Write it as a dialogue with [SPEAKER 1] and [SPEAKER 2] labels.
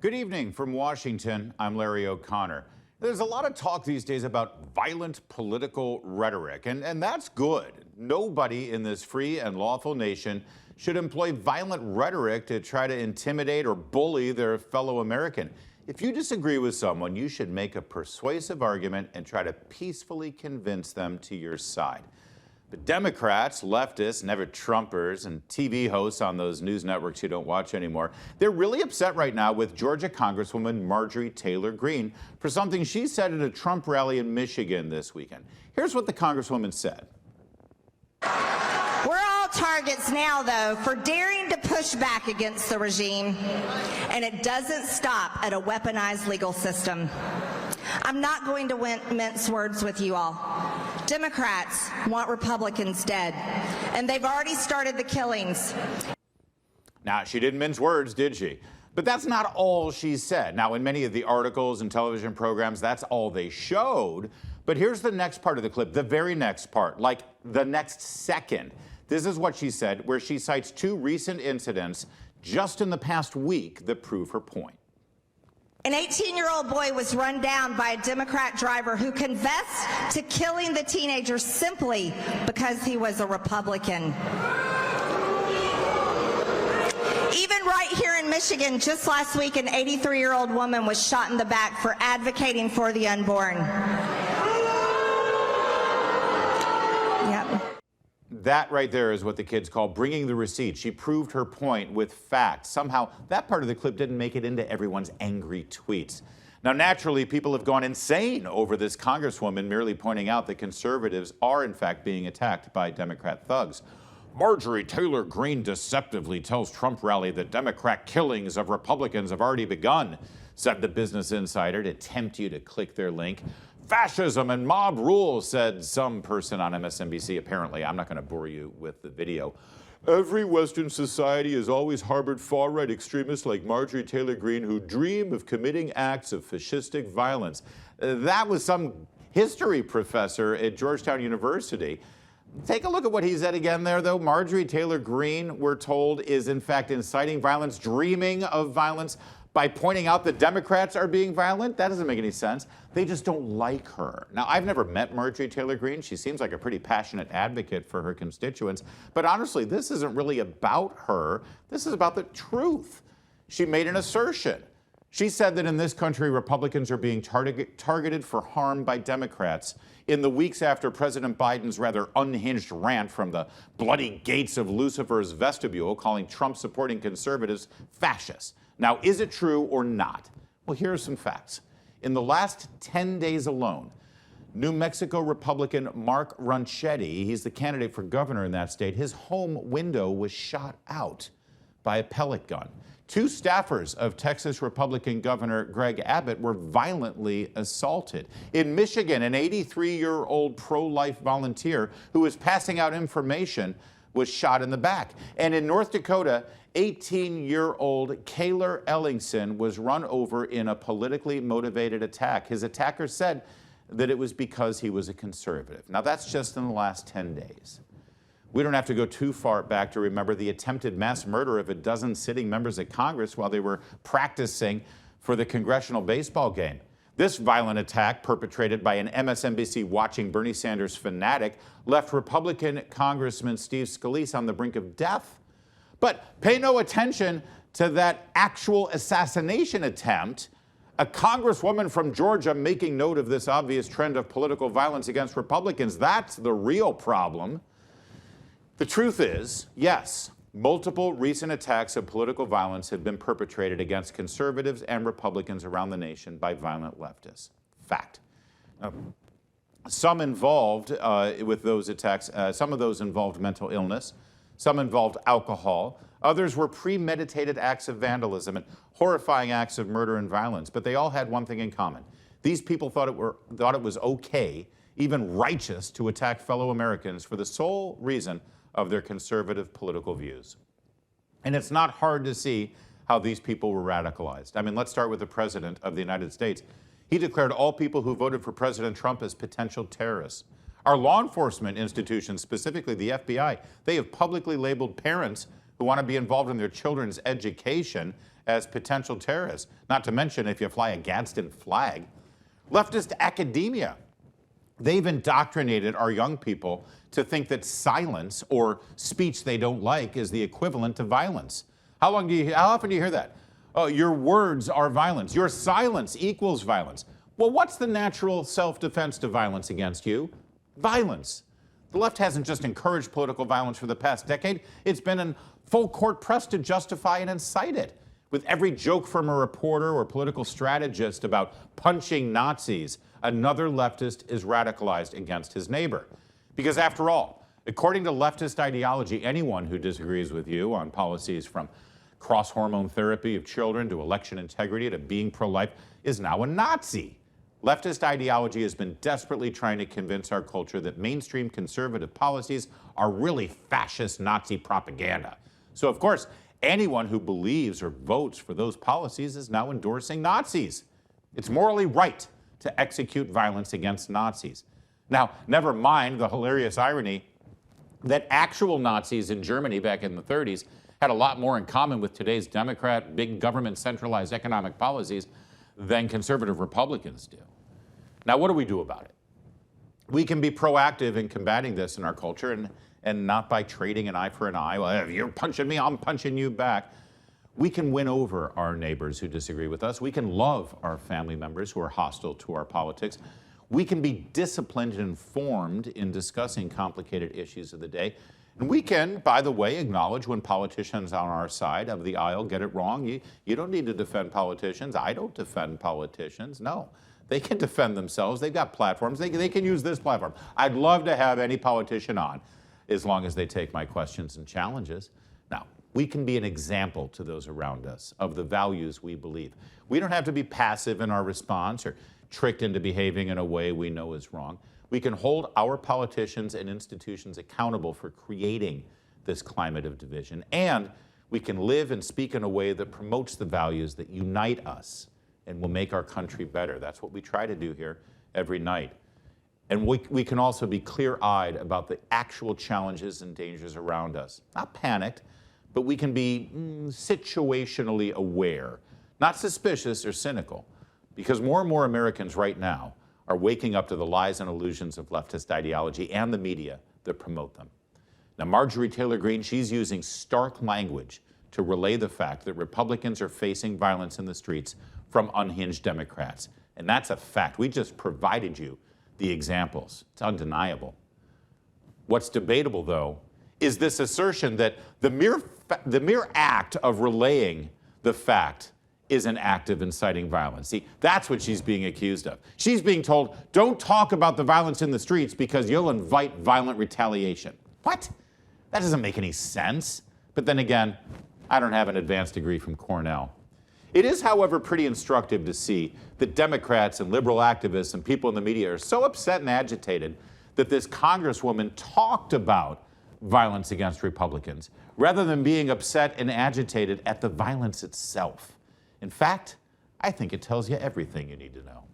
[SPEAKER 1] Good evening from Washington. I'm Larry O'Connor. There's a lot of talk these days about violent political rhetoric, and that's good. Nobody in this free and lawful nation should employ violent rhetoric to try to intimidate or bully their fellow American. If you disagree with someone, you should make a persuasive argument and try to peacefully convince them to your side. But Democrats, leftists, never Trumpers, and TV hosts on those news networks you don't watch anymore, they're really upset right now with Georgia Congresswoman Marjorie Taylor Greene for something she said at a Trump rally in Michigan this weekend. Here's what the Congresswoman said.
[SPEAKER 2] We're all targets now, though, for daring to push back against the regime, and it doesn't stop at a weaponized legal system. I'm not going to mince words with you all. Democrats want Republicans dead, and they've already started the killings.
[SPEAKER 1] Now, she didn't mince words, did she? But that's not all she said. Now, in many of the articles and television programs, that's all they showed. But here's the next part of the clip, the very next part, like the next second. This is what she said, where she cites two recent incidents just in the past week that prove her point.
[SPEAKER 2] An 18-year-old boy was run down by a Democrat driver who confessed to killing the teenager simply because he was a Republican. Even right here in Michigan, just last week, an 83-year-old woman was shot in the back for advocating for the unborn. Yep.
[SPEAKER 1] That right there is what the kids call bringing the receipts. She proved her point with facts. Somehow, that part of the clip didn't make it into everyone's angry tweets. Now, naturally, people have gone insane over this Congresswoman merely pointing out that conservatives are, in fact, being attacked by Democrat thugs. Marjorie Taylor Greene deceptively tells Trump rally that Democrat killings of Republicans have already begun, said the Business Insider to tempt you to click their link. Fascism and mob rule, said some person on MSNBC, apparently. I'm not going to bore you with the video. Every Western society has always harbored far-right extremists like Marjorie Taylor Greene who dream of committing acts of fascistic violence. That was some history professor at Georgetown University. Take a look at what he said again there, though. Marjorie Taylor Greene, we're told, is in fact inciting violence, dreaming of violence, by pointing out that Democrats are being violent. That doesn't make any sense. They just don't like her. Now, I've never met Marjorie Taylor Greene. She seems like a pretty passionate advocate for her constituents. But honestly, this isn't really about her. This is about the truth. She made an assertion. She said that in this country, Republicans are being targeted for harm by Democrats in the weeks after President Biden's rather unhinged rant from the bloody gates of Lucifer's vestibule, calling Trump-supporting conservatives fascists. Now, is it true or not? Well, here are some facts. In the last 10 days alone, New Mexico Republican Mark Ronchetti, he's the candidate for governor in that state, his home window was shot out by a pellet gun. Two staffers of Texas Republican Governor Greg Abbott were violently assaulted. In Michigan, an 83-year-old pro-life volunteer who was passing out information was shot in the back. And in North Dakota, 18-year-old Kaylor Ellingson was run over in a politically motivated attack. His attacker said that it was because he was a conservative. Now, that's just in the last 10 days. We don't have to go too far back to remember the attempted mass murder of a dozen sitting members of Congress while they were practicing for the congressional baseball game. This violent attack, perpetrated by an MSNBC-watching Bernie Sanders fanatic, left Republican Congressman Steve Scalise on the brink of death. But pay no attention to that actual assassination attempt. A congresswoman from Georgia making note of this obvious trend of political violence against Republicans. That's the real problem. The truth is, yes, multiple recent attacks of political violence have been perpetrated against conservatives and Republicans around the nation by violent leftists. Fact. Some involved with those attacks, some of those involved mental illness, some involved alcohol, others were premeditated acts of vandalism and horrifying acts of murder and violence. But they all had one thing in common. These people thought it was okay, even righteous, to attack fellow Americans for the sole reason of their conservative political views. And it's not hard to see how these people were radicalized. I mean, let's start with the President of the United States. He declared all people who voted for President Trump as potential terrorists. Our law enforcement institutions, specifically the FBI, they have publicly labeled parents who want to be involved in their children's education as potential terrorists, not to mention if you fly a Gadsden flag. Leftist academia, they've indoctrinated our young people to think that silence or speech they don't like is the equivalent to violence. How often do you hear that? Oh, your words are violence. Your silence equals violence. Well, what's the natural self-defense to violence against you? Violence. The left hasn't just encouraged political violence for the past decade. It's been in full court press to justify and incite it. With every joke from a reporter or political strategist about punching Nazis, another leftist is radicalized against his neighbor. Because after all, according to leftist ideology, anyone who disagrees with you on policies from cross-hormone therapy of children to election integrity to being pro-life is now a Nazi. Leftist ideology has been desperately trying to convince our culture that mainstream conservative policies are really fascist Nazi propaganda. So, of course, anyone who believes or votes for those policies is now endorsing Nazis. It's morally right to execute violence against Nazis. Now, never mind the hilarious irony that actual Nazis in Germany back in the 30s had a lot more in common with today's Democrat, big government centralized economic policies than conservative Republicans do. Now, what do we do about it? We can be proactive in combating this in our culture and not by trading an eye for an eye. Well, if you're punching me, I'm punching you back. We can win over our neighbors who disagree with us. We can love our family members who are hostile to our politics. We can be disciplined and informed in discussing complicated issues of the day. And we can, by the way, acknowledge when politicians on our side of the aisle get it wrong. You don't need to defend politicians. I don't defend politicians. No, they can defend themselves. They've got platforms. They can use this platform. I'd love to have any politician on as long as they take my questions and challenges. Now, we can be an example to those around us of the values we believe. We don't have to be passive in our response or tricked into behaving in a way we know is wrong. We can hold our politicians and institutions accountable for creating this climate of division, and we can live and speak in a way that promotes the values that unite us and will make our country better. That's what we try to do here every night. And we can also be clear-eyed about the actual challenges and dangers around us. Not panicked, but we can be situationally aware, not suspicious or cynical, because more and more Americans right now are waking up to the lies and illusions of leftist ideology and the media that promote them. Now, Marjorie Taylor Greene, she's using stark language to relay the fact that Republicans are facing violence in the streets from unhinged Democrats. And that's a fact. We just provided you the examples. It's undeniable. What's debatable, though, is this assertion that the mere act of relaying the fact is an act of inciting violence. See, that's what she's being accused of. She's being told, don't talk about the violence in the streets because you'll invite violent retaliation. What? That doesn't make any sense. But then again, I don't have an advanced degree from Cornell. It is, however, pretty instructive to see that Democrats and liberal activists and people in the media are so upset and agitated that this Congresswoman talked about violence against Republicans rather than being upset and agitated at the violence itself. In fact, I think it tells you everything you need to know.